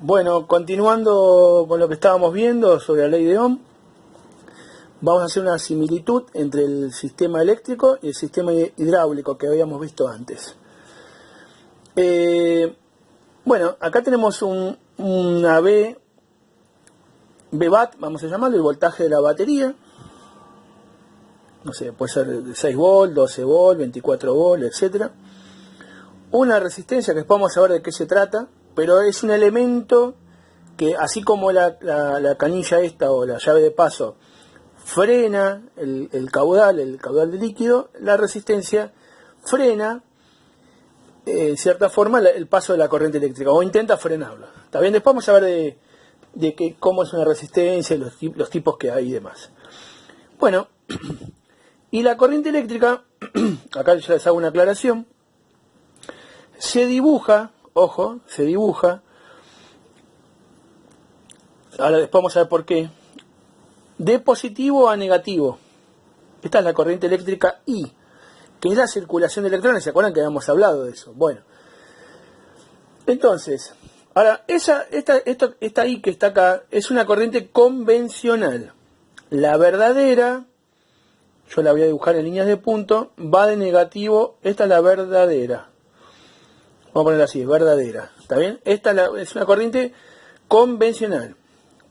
Bueno, continuando con lo que estábamos viendo sobre la ley de Ohm, vamos a hacer una similitud entre el sistema eléctrico y el sistema hidráulico que habíamos visto antes. Bueno, acá tenemos una BVAT, vamos a llamarlo, el voltaje de la batería. No sé, puede ser de 6 volt, 12 volt, 24 volt, etc. Una resistencia que después vamos a ver de qué se trata, pero es un elemento que, así como la canilla esta o la llave de paso frena el caudal de líquido, la resistencia frena en cierta forma el paso de la corriente eléctrica, o intenta frenarlo. ¿Está bien? Después vamos a ver de cómo es una resistencia, los tipos que hay y demás. Bueno, y la corriente eléctrica, acá ya les hago una aclaración, se dibuja, ojo, se dibuja, ahora después vamos a ver por qué, de positivo a negativo. Esta es la corriente eléctrica I, que es la circulación de electrones. ¿Se acuerdan que habíamos hablado de eso? Bueno, entonces, ahora, esta I que está acá es una corriente convencional. La verdadera, yo la voy a dibujar en líneas de punto, va de negativo, esta es la verdadera. Vamos a ponerla así, verdadera. ¿Está bien? Esta es una corriente convencional.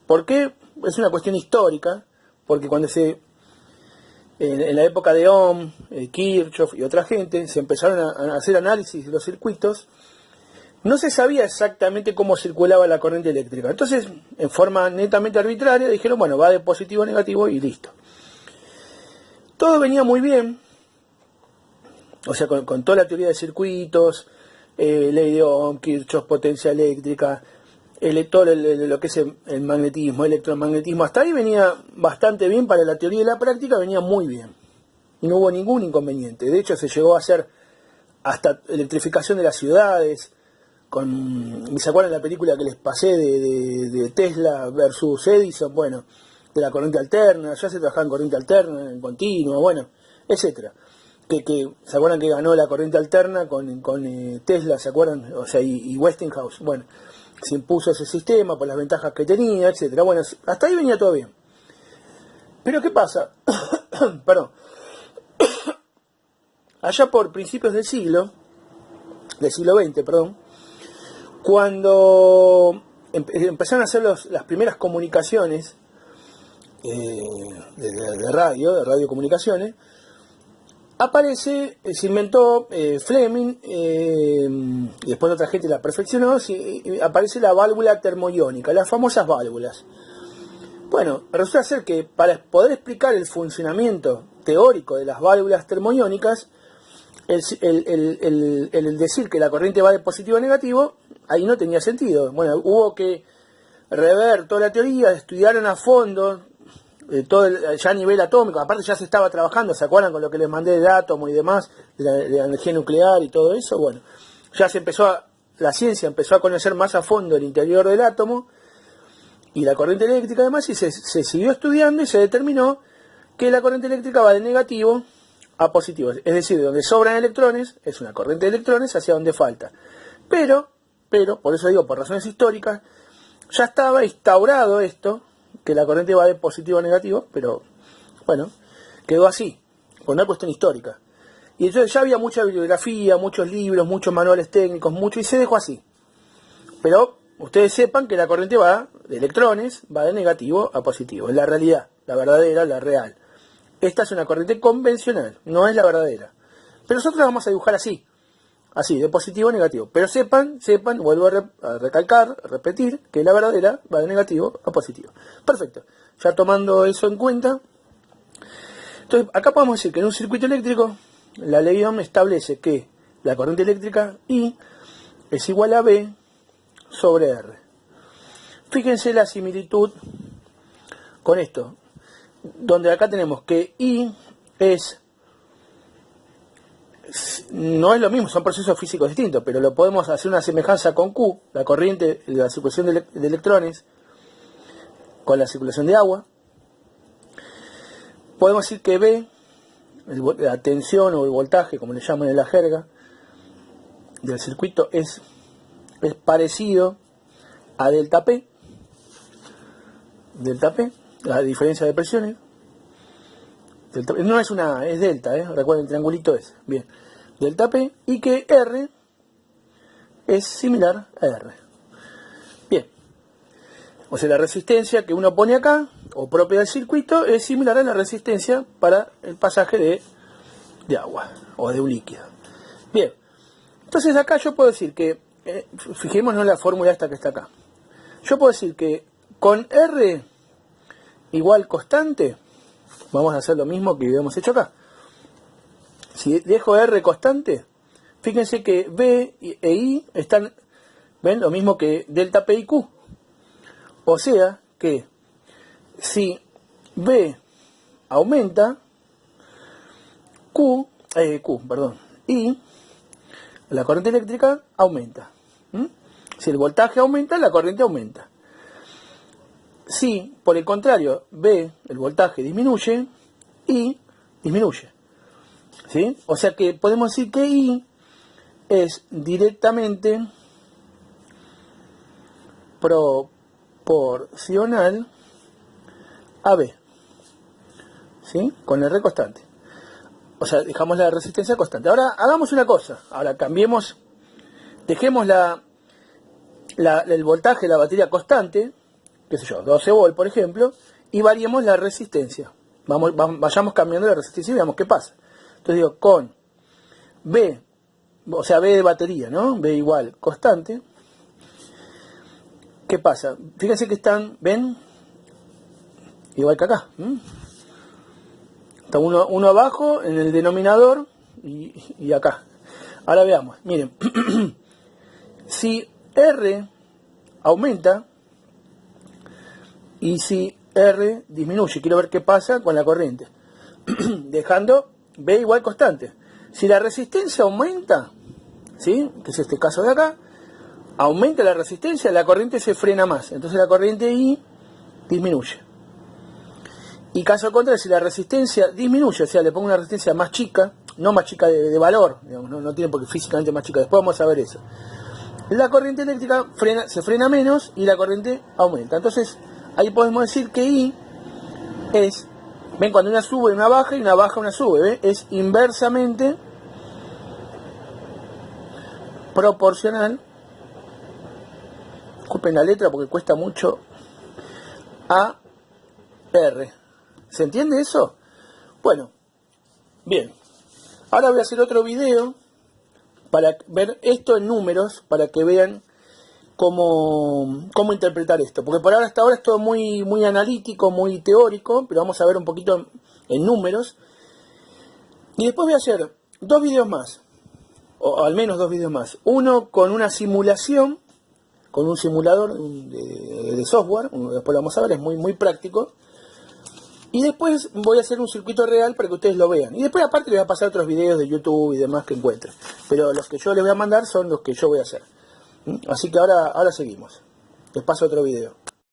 ¿Por qué? Es una cuestión histórica, porque cuando en la época de Ohm, Kirchhoff y otra gente, se empezaron a hacer análisis de los circuitos, no se sabía exactamente cómo circulaba la corriente eléctrica. Entonces, en forma netamente arbitraria, dijeron, bueno, va de positivo a negativo y listo. Todo venía muy bien, o sea, con toda la teoría de circuitos, ley de Ohm, Kirchhoff, potencia eléctrica, todo lo que es el magnetismo, electromagnetismo, hasta ahí venía bastante bien. Para la teoría y la práctica venía muy bien. No hubo ningún inconveniente. De hecho, se llegó a hacer hasta electrificación de las ciudades. ¿Se acuerdan de la película que les pasé de Tesla versus Edison? Bueno, de la corriente alterna, ya se trabajaba en corriente alterna, en continuo, bueno, etcétera. ¿Se acuerdan que ganó la corriente alterna con Tesla? ¿Se acuerdan? O sea, y Westinghouse. Bueno, se impuso ese sistema por las ventajas que tenía, etcétera. Bueno, hasta ahí venía todo bien. Pero ¿qué pasa? Perdón. Allá por principios del siglo XX, perdón, cuando empezaron a hacer las primeras comunicaciones de radiocomunicaciones, se inventó Fleming, y después otra gente la perfeccionó, aparece la válvula termoiónica, las famosas válvulas. Bueno, resulta ser que para poder explicar el funcionamiento teórico de las válvulas termoiónicas, el decir que la corriente va de positivo a negativo, ahí no tenía sentido. Bueno, hubo que rever toda la teoría, estudiaron a fondo, ya a nivel atómico. Aparte ya se estaba trabajando, ¿se acuerdan con lo que les mandé de átomo y demás, de la energía nuclear y todo eso? Bueno, ya la ciencia empezó a conocer más a fondo el interior del átomo y la corriente eléctrica además, y se siguió estudiando y se determinó que la corriente eléctrica va de negativo a positivo, es decir, de donde sobran electrones es una corriente de electrones hacia donde falta. Pero, por eso digo, por razones históricas, ya estaba instaurado esto, que la corriente va de positivo a negativo, pero bueno, quedó así, por una cuestión histórica. Y entonces ya había mucha bibliografía, muchos libros, muchos manuales técnicos, y se dejó así. Pero ustedes sepan que la corriente va de electrones, va de negativo a positivo. Es la realidad, la verdadera, la real. Esta es una corriente convencional, no es la verdadera. Pero nosotros la vamos a dibujar así, de positivo a negativo. Pero sepan, vuelvo a recalcar, a repetir, que la verdadera va de negativo a positivo. Perfecto. Ya tomando eso en cuenta, entonces acá podemos decir que en un circuito eléctrico, la ley de Ohm establece que la corriente eléctrica I es igual a B sobre R. Fíjense la similitud con esto, donde acá tenemos que I no es lo mismo, son procesos físicos distintos, pero lo podemos hacer una semejanza con Q, la corriente, la circulación de electrones, con la circulación de agua. Podemos decir que B, la tensión o el voltaje, como le llaman en la jerga, del circuito, es parecido a delta P, la diferencia de presiones. Delta P, no es una A, es delta, recuerden, el triangulito es, bien, delta P, y que R es similar a R. Bien, o sea, la resistencia que uno pone acá, o propia del circuito, es similar a la resistencia para el pasaje de agua, o de un líquido. Bien, entonces acá yo puedo decir que, fijémonos en la fórmula esta que está acá, yo puedo decir que con R igual constante, vamos a hacer lo mismo que habíamos hecho acá. Si dejo R constante, fíjense que B e I están, ven, lo mismo que delta P y Q. O sea que si B aumenta, I, la corriente eléctrica aumenta. Si el voltaje aumenta, la corriente aumenta. Si, por el contrario, B, el voltaje disminuye, I disminuye. ¿Sí? O sea que podemos decir que I es directamente proporcional a B. ¿Sí? Con R constante. O sea, dejamos la resistencia constante. Ahora hagamos una cosa. Ahora cambiemos, dejemos el voltaje de la batería constante, qué sé yo, 12 volt por ejemplo, y variemos la resistencia. Vayamos cambiando la resistencia y veamos qué pasa. Entonces digo, con B, o sea, B de batería, ¿no? B igual constante. ¿Qué pasa? Fíjense que están, ¿ven? Igual que acá. Está uno abajo en el denominador y acá. Ahora veamos, miren. Si R aumenta y si R disminuye, quiero ver qué pasa con la corriente. Dejando B igual constante. Si la resistencia aumenta, ¿sí? Que es este caso de acá, aumenta la resistencia, la corriente se frena más. Entonces la corriente I disminuye. Y caso contrario, si la resistencia disminuye, o sea, le pongo una resistencia más chica, no más chica de valor, digamos, no tiene por qué físicamente más chica, después vamos a ver eso. La corriente eléctrica se frena menos y la corriente aumenta. Entonces, ahí podemos decir que I es, ven, cuando una sube, una baja, y una baja, una sube, ¿ven? Es inversamente proporcional, disculpen la letra porque cuesta mucho, a R. ¿Se entiende eso? Bueno, bien. Ahora voy a hacer otro video para ver esto en números, para que vean cómo interpretar esto. Porque por ahora, hasta ahora es todo muy analítico, muy teórico, pero vamos a ver un poquito en números. Y después voy a hacer dos videos más, o al menos dos videos más. Uno con una simulación, con un simulador de software, después lo vamos a ver, es muy práctico. Y después voy a hacer un circuito real para que ustedes lo vean. Y después aparte les voy a pasar otros videos de YouTube y demás que encuentren. Pero los que yo les voy a mandar son los que yo voy a hacer. Así que ahora seguimos. Les paso otro video.